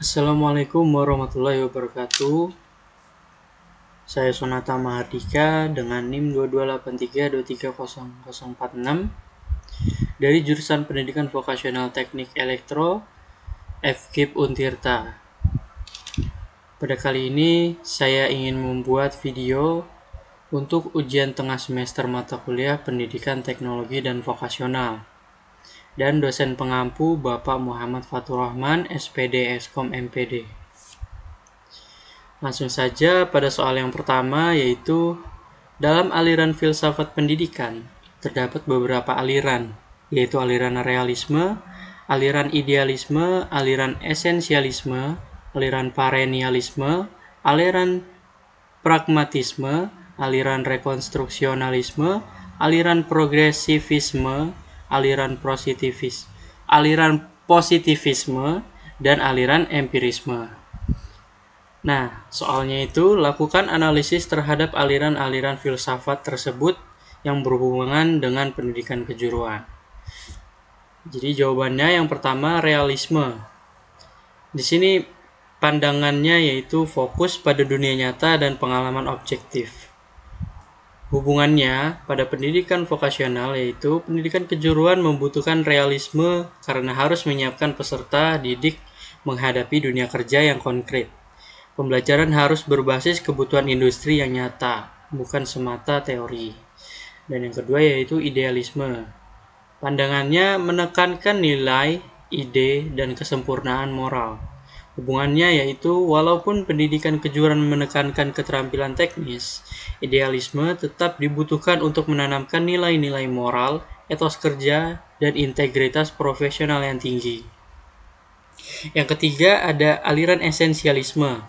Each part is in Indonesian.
Assalamualaikum warahmatullahi wabarakatuh. Saya Sonata Mahardika dengan NIM 2283230046 dari jurusan Pendidikan Vokasional Teknik Elektro FKIP Untirta. Pada kali ini saya ingin membuat video untuk ujian tengah semester mata kuliah Pendidikan Teknologi dan Vokasional. Dan dosen pengampu Bapak Muhammad Fatur Rahman, SPD Eskom MPD. Langsung saja pada soal yang pertama, yaitu dalam aliran filsafat pendidikan terdapat beberapa aliran, yaitu aliran realisme, aliran idealisme, aliran esensialisme, aliran perennialisme, aliran pragmatisme, aliran rekonstruksionalisme, aliran progresivisme, aliran positivisme, dan aliran empirisme. Nah, soalnya itu lakukan analisis terhadap aliran-aliran filsafat tersebut yang berhubungan dengan pendidikan kejuruan. Jadi jawabannya yang pertama realisme. Di sini pandangannya yaitu fokus pada dunia nyata dan pengalaman objektif. Hubungannya pada pendidikan vokasional yaitu pendidikan kejuruan membutuhkan realisme karena harus menyiapkan peserta didik menghadapi dunia kerja yang konkret. Pembelajaran harus berbasis kebutuhan industri yang nyata, bukan semata teori. Dan yang kedua yaitu idealisme. Pandangannya menekankan nilai, ide, dan kesempurnaan moral. Hubungannya yaitu walaupun pendidikan kejuruan menekankan keterampilan teknis, idealisme tetap dibutuhkan untuk menanamkan nilai-nilai moral, etos kerja, dan integritas profesional yang tinggi. Yang ketiga ada aliran esensialisme.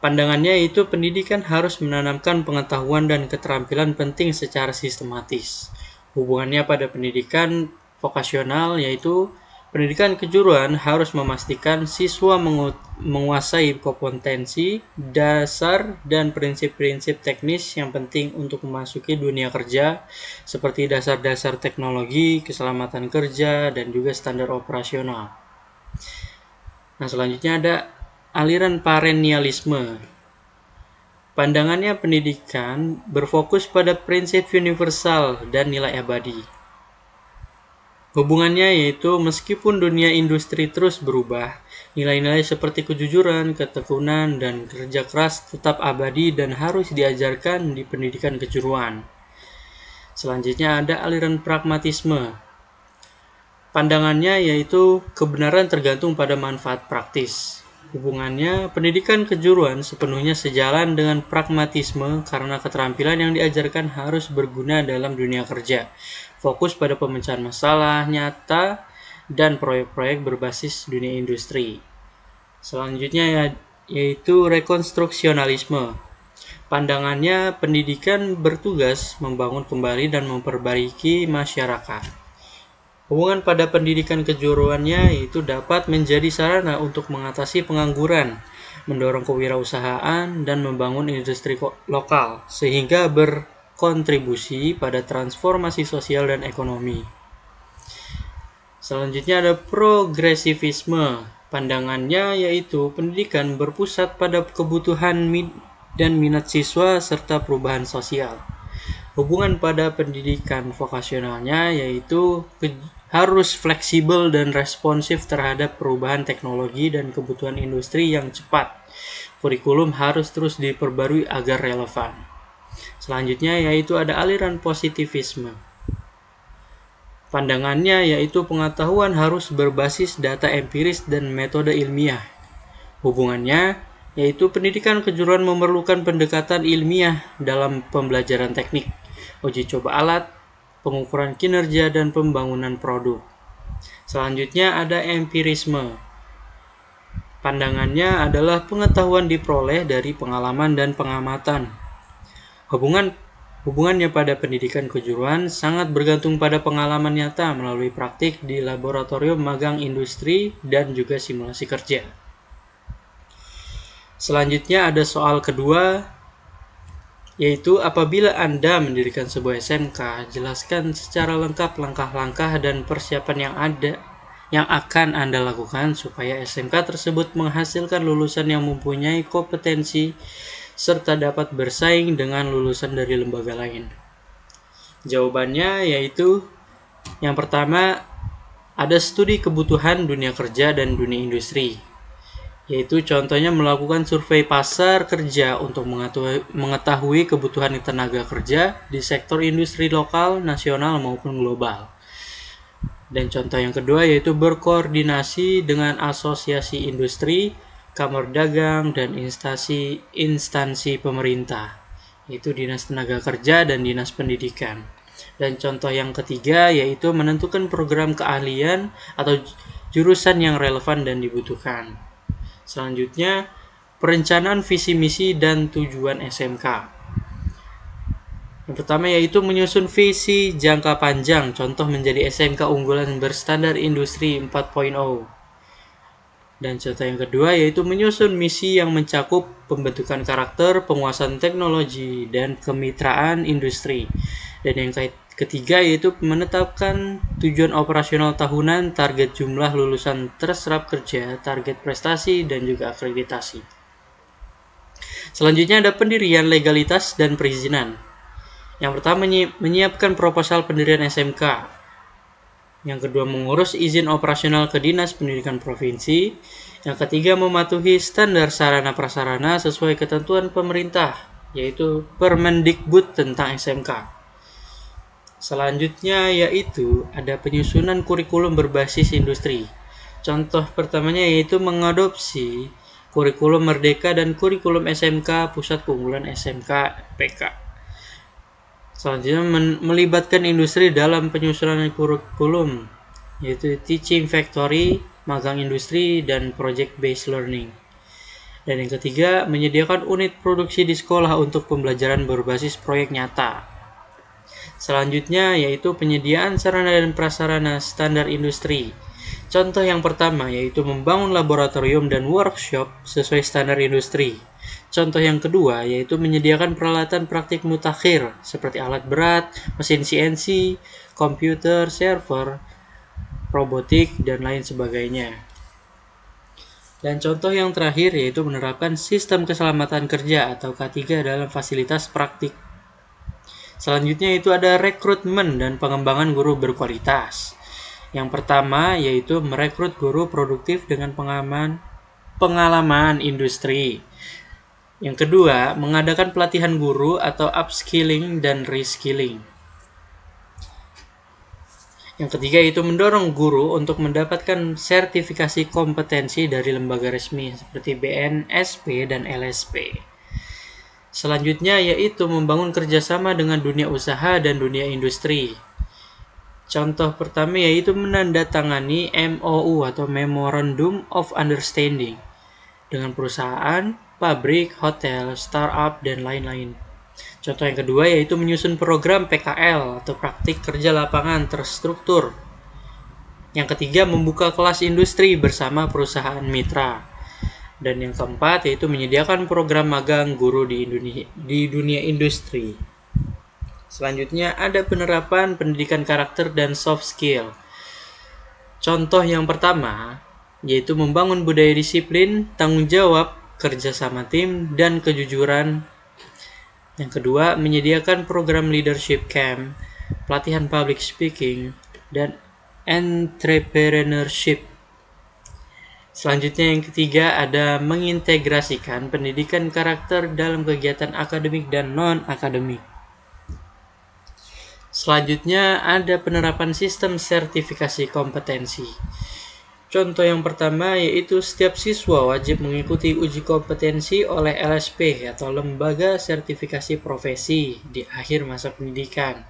Pandangannya itu pendidikan harus menanamkan pengetahuan dan keterampilan penting secara sistematis. Hubungannya pada pendidikan vokasional yaitu pendidikan kejuruan harus memastikan siswa menguasai kompetensi dasar dan prinsip-prinsip teknis yang penting untuk memasuki dunia kerja seperti dasar-dasar teknologi, keselamatan kerja, dan juga standar operasional. Nah, selanjutnya ada aliran perennialisme. Pandangannya pendidikan berfokus pada prinsip universal dan nilai abadi. Hubungannya yaitu meskipun dunia industri terus berubah, nilai-nilai seperti kejujuran, ketekunan, dan kerja keras tetap abadi dan harus diajarkan di pendidikan kejuruan. Selanjutnya ada aliran pragmatisme. Pandangannya yaitu kebenaran tergantung pada manfaat praktis. Hubungannya, pendidikan kejuruan sepenuhnya sejalan dengan pragmatisme karena keterampilan yang diajarkan harus berguna dalam dunia kerja. Fokus pada pemecahan masalah nyata dan proyek-proyek berbasis dunia industri. Selanjutnya yaitu rekonstruksionalisme. Pandangannya, pendidikan bertugas membangun kembali dan memperbaiki masyarakat. Hubungan pada pendidikan kejuruannya itu dapat menjadi sarana untuk mengatasi pengangguran, mendorong kewirausahaan, dan membangun industri lokal, sehingga berkontribusi pada transformasi sosial dan ekonomi. Selanjutnya ada progresivisme. Pandangannya yaitu pendidikan berpusat pada kebutuhan dan minat siswa serta perubahan sosial. Hubungan pada pendidikan vokasionalnya yaitu harus fleksibel dan responsif terhadap perubahan teknologi dan kebutuhan industri yang cepat. Kurikulum harus terus diperbarui agar relevan. Selanjutnya yaitu ada aliran positivisme. Pandangannya yaitu pengetahuan harus berbasis data empiris dan metode ilmiah. Hubungannya yaitu pendidikan kejuruan memerlukan pendekatan ilmiah dalam pembelajaran teknik, uji coba alat, pengukuran kinerja, dan pembangunan produk. Selanjutnya ada empirisme. Pandangannya adalah pengetahuan diperoleh dari pengalaman dan pengamatan. Hubungannya pada pendidikan kejuruan sangat bergantung pada pengalaman nyata melalui praktik di laboratorium magang industri dan juga simulasi kerja. Selanjutnya ada soal kedua, yaitu apabila Anda mendirikan sebuah SMK, jelaskan secara lengkap langkah-langkah dan persiapan yang akan Anda lakukan supaya SMK tersebut menghasilkan lulusan yang mempunyai kompetensi serta dapat bersaing dengan lulusan dari lembaga lain? Jawabannya yaitu yang pertama, ada studi kebutuhan dunia kerja dan dunia industri, yaitu contohnya melakukan survei pasar kerja untuk mengetahui kebutuhan tenaga kerja di sektor industri lokal, nasional maupun global. Dan contoh yang kedua yaitu berkoordinasi dengan asosiasi industri, kamar dagang, dan instansi pemerintah, yaitu Dinas Tenaga Kerja dan Dinas Pendidikan. Dan contoh yang ketiga yaitu menentukan program keahlian atau jurusan yang relevan dan dibutuhkan. Selanjutnya, perencanaan visi misi dan tujuan SMK. Yang pertama yaitu menyusun visi jangka panjang, contoh menjadi SMK unggulan berstandar industri 4.0. Dan contoh yang kedua yaitu menyusun misi yang mencakup pembentukan karakter, penguasaan teknologi, dan kemitraan industri. Dan yang ketiga yaitu menetapkan tujuan operasional tahunan, target jumlah lulusan terserap kerja, target prestasi, dan juga akreditasi. Selanjutnya ada pendirian, legalitas, dan perizinan. Yang pertama menyiapkan proposal pendirian SMK. Yang kedua mengurus izin operasional ke Dinas Pendidikan Provinsi. Yang ketiga mematuhi standar sarana prasarana sesuai ketentuan pemerintah, yaitu Permendikbud tentang SMK. Selanjutnya yaitu ada penyusunan kurikulum berbasis industri. Contoh pertamanya yaitu mengadopsi kurikulum Merdeka dan kurikulum SMK Pusat Keunggulan SMK PK. Selanjutnya melibatkan industri dalam penyusunan kurikulum, yaitu teaching factory, magang industri, dan project based learning. Dan yang ketiga, menyediakan unit produksi di sekolah untuk pembelajaran berbasis proyek nyata. Selanjutnya yaitu penyediaan sarana dan prasarana standar industri. Contoh yang pertama yaitu membangun laboratorium dan workshop sesuai standar industri. Contoh yang kedua yaitu menyediakan peralatan praktik mutakhir seperti alat berat, mesin CNC, komputer, server, robotik, dan lain sebagainya. Dan contoh yang terakhir yaitu menerapkan sistem keselamatan kerja atau K3 dalam fasilitas praktik. Selanjutnya itu ada rekrutmen dan pengembangan guru berkualitas. Yang pertama yaitu merekrut guru produktif dengan pengalaman industri. Yang kedua, mengadakan pelatihan guru atau upskilling dan reskilling. Yang ketiga yaitu mendorong guru untuk mendapatkan sertifikasi kompetensi dari lembaga resmi seperti BNSP dan LSP. Selanjutnya yaitu membangun kerjasama dengan dunia usaha dan dunia industri. Contoh pertama yaitu menandatangani MOU atau Memorandum of Understanding dengan perusahaan, pabrik, hotel, startup, dan lain-lain. Contoh yang kedua yaitu menyusun program PKL atau praktik kerja lapangan terstruktur. Yang ketiga membuka kelas industri bersama perusahaan mitra. Dan yang keempat yaitu menyediakan program magang guru di dunia industri. Selanjutnya ada penerapan pendidikan karakter dan soft skill. Contoh yang pertama yaitu membangun budaya disiplin, tanggung jawab, kerja sama tim, dan kejujuran. Yang kedua, menyediakan program leadership camp, pelatihan public speaking, dan entrepreneurship. Selanjutnya yang ketiga ada mengintegrasikan pendidikan karakter dalam kegiatan akademik dan non-akademik. Selanjutnya ada penerapan sistem sertifikasi kompetensi. Contoh yang pertama yaitu setiap siswa wajib mengikuti uji kompetensi oleh LSP atau Lembaga Sertifikasi Profesi di akhir masa pendidikan.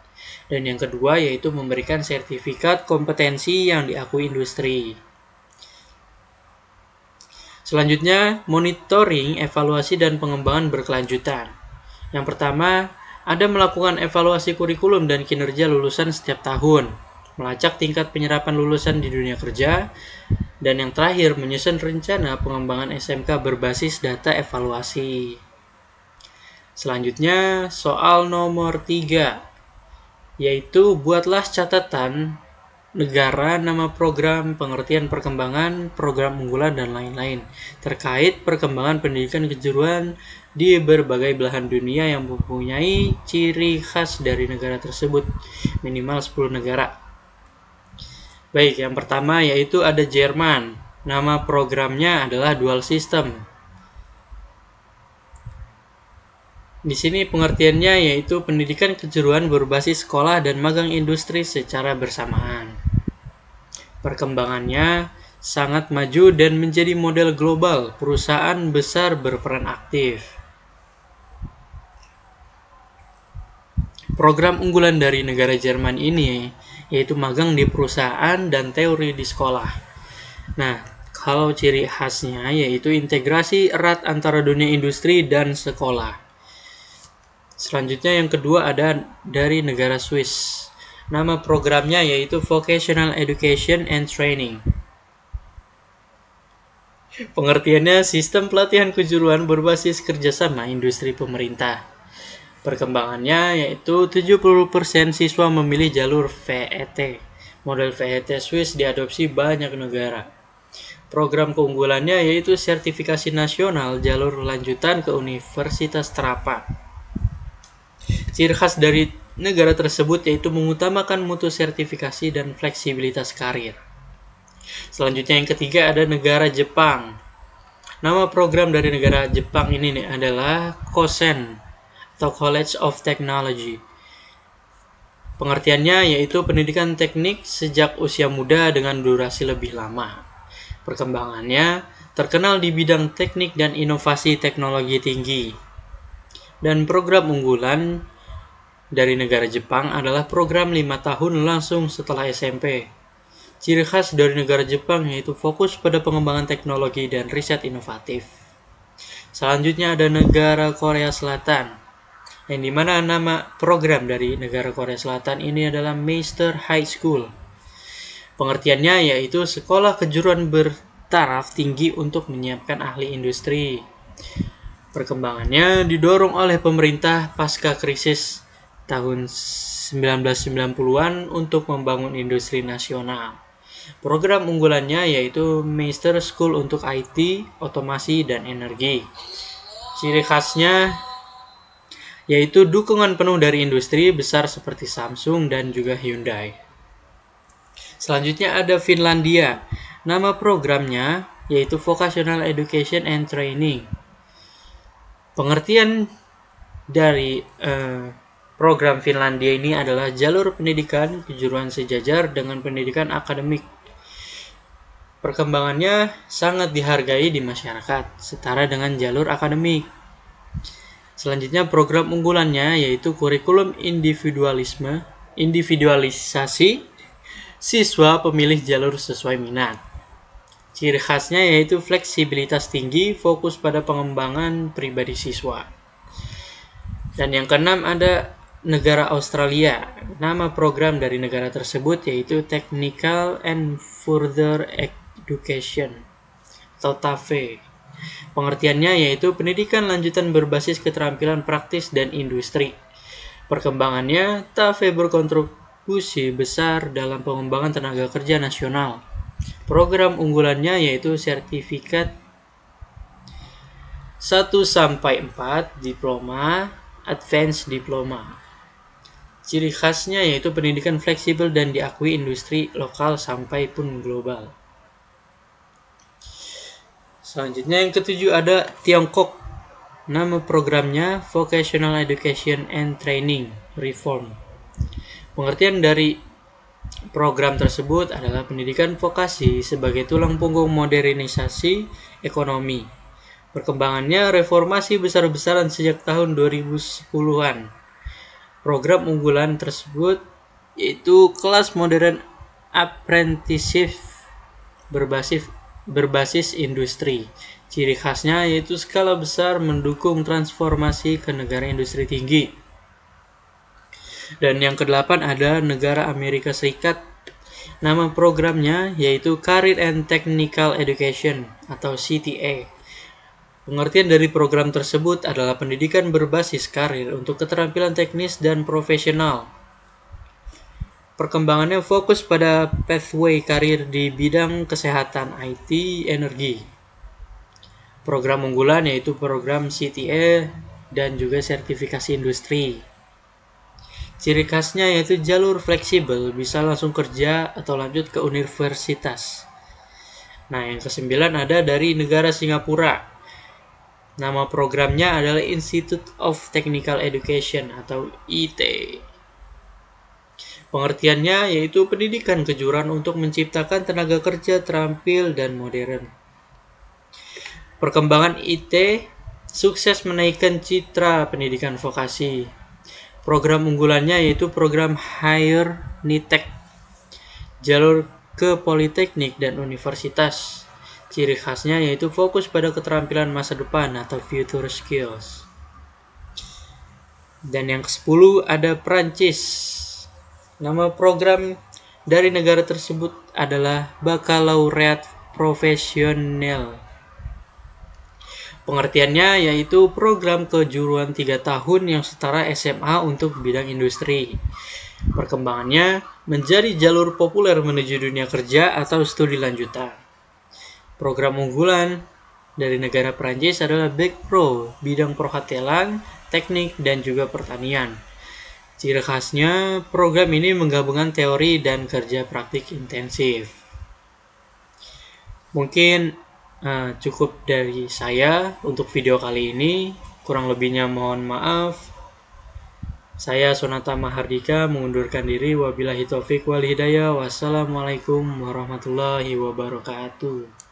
Dan yang kedua yaitu memberikan sertifikat kompetensi yang diakui industri. Selanjutnya, monitoring, evaluasi, dan pengembangan berkelanjutan. Yang pertama, ada melakukan evaluasi kurikulum dan kinerja lulusan setiap tahun, melacak tingkat penyerapan lulusan di dunia kerja, dan yang terakhir menyusun rencana pengembangan SMK berbasis data evaluasi. Selanjutnya, soal nomor 3, yaitu buatlah catatan negara, nama program, pengertian perkembangan, program unggulan, dan lain-lain terkait perkembangan pendidikan kejuruan di berbagai belahan dunia yang mempunyai ciri khas dari negara tersebut, minimal 10 negara. Baik, yang pertama yaitu ada Jerman. Nama programnya adalah Dual System. Di sini pengertiannya yaitu pendidikan kejuruan berbasis sekolah dan magang industri secara bersamaan. Perkembangannya sangat maju dan menjadi model global. Perusahaan besar berperan aktif. Program unggulan dari negara Jerman ini yaitu magang di perusahaan dan teori di sekolah. Nah, kalau ciri khasnya yaitu integrasi erat antara dunia industri dan sekolah. Selanjutnya yang kedua ada dari negara Swiss. Nama programnya yaitu Vocational Education and Training. Pengertiannya sistem pelatihan kejuruan berbasis kerjasama industri pemerintah. Perkembangannya yaitu 70% siswa memilih jalur VET. Model VET Swiss diadopsi banyak negara. Program keunggulannya yaitu sertifikasi nasional jalur lanjutan ke Universitas Terapan. Ciri khas dari negara tersebut yaitu mengutamakan mutu sertifikasi dan fleksibilitas karir. Selanjutnya yang ketiga ada negara Jepang. Nama program dari negara Jepang ini adalah KOSEN atau College of Technology. Pengertiannya yaitu pendidikan teknik sejak usia muda dengan durasi lebih lama. Perkembangannya terkenal di bidang teknik dan inovasi teknologi tinggi. Dan program unggulan dari negara Jepang adalah program 5 tahun langsung setelah SMP. Ciri khas dari negara Jepang yaitu fokus pada pengembangan teknologi dan riset inovatif. Selanjutnya ada negara Korea Selatan, yang dimana nama program dari negara Korea Selatan ini adalah Meister High School. Pengertiannya yaitu sekolah kejuruan bertaraf tinggi untuk menyiapkan ahli industri. Perkembangannya didorong oleh pemerintah pasca krisis tahun 1990-an untuk membangun industri nasional. Program unggulannya yaitu Meister School untuk IT, otomasi, dan energi. Ciri khasnya yaitu dukungan penuh dari industri besar seperti Samsung dan juga Hyundai. Selanjutnya ada Finlandia. Nama programnya yaitu Vocational Education and Training. Pengertian dari program Finlandia ini adalah jalur pendidikan kejuruan sejajar dengan pendidikan akademik. Perkembangannya sangat dihargai di masyarakat, setara dengan jalur akademik. Selanjutnya program unggulannya yaitu kurikulum individualisasi siswa pemilih jalur sesuai minat. Ciri khasnya yaitu fleksibilitas tinggi, fokus pada pengembangan pribadi siswa. Dan yang keenam ada negara Australia. Nama program dari negara tersebut yaitu Technical and Further Education atau TAFE. Pengertiannya yaitu pendidikan lanjutan berbasis keterampilan praktis dan industri. Perkembangannya, TAFE berkontribusi besar dalam pengembangan tenaga kerja nasional. Program unggulannya yaitu sertifikat 1-4 diploma, advance diploma. Ciri khasnya yaitu pendidikan fleksibel dan diakui industri lokal sampai pun global. Selanjutnya yang ketujuh ada Tiongkok. Nama programnya Vocational Education and Training Reform. Pengertian dari program tersebut adalah pendidikan vokasi sebagai tulang punggung modernisasi ekonomi. Perkembangannya reformasi besar-besaran sejak tahun 2010-an. Program unggulan tersebut yaitu kelas modern apprenticeship berbasis industri. Ciri khasnya yaitu skala besar mendukung transformasi ke negara industri tinggi. Dan yang kedelapan ada negara Amerika Serikat. Nama programnya yaitu Career and Technical Education atau CTA. Pengertian dari program tersebut adalah pendidikan berbasis karir untuk keterampilan teknis dan profesional. Perkembangannya fokus pada pathway karir di bidang kesehatan, IT, energi. Program unggulan yaitu program CTA dan juga sertifikasi industri. Ciri khasnya yaitu jalur fleksibel, bisa langsung kerja atau lanjut ke universitas. Nah, yang kesembilan ada dari negara Singapura. Nama programnya adalah Institute of Technical Education atau IT. Pengertiannya yaitu pendidikan kejuruan untuk menciptakan tenaga kerja terampil dan modern. Perkembangan IT sukses menaikkan citra pendidikan vokasi. Program unggulannya yaitu program Higher Nitec, jalur ke politeknik dan universitas. Ciri khasnya yaitu fokus pada keterampilan masa depan atau future skills. Dan yang ke-10 ada Prancis. Nama program dari negara tersebut adalah Baccalaureate Professionnel. Pengertiannya yaitu program kejuruan 3 tahun yang setara SMA untuk bidang industri. Perkembangannya menjadi jalur populer menuju dunia kerja atau studi lanjutan. Program unggulan dari negara Prancis adalah Bac Pro, bidang perhotelan, teknik, dan juga pertanian. Ciri khasnya, program ini menggabungkan teori dan kerja praktik intensif. Mungkin cukup dari saya untuk video kali ini. Kurang lebihnya mohon maaf. Saya Sonata Mahardika mengundurkan diri. Wabillahi taufik wal hidayah. Wassalamualaikum warahmatullahi wabarakatuh.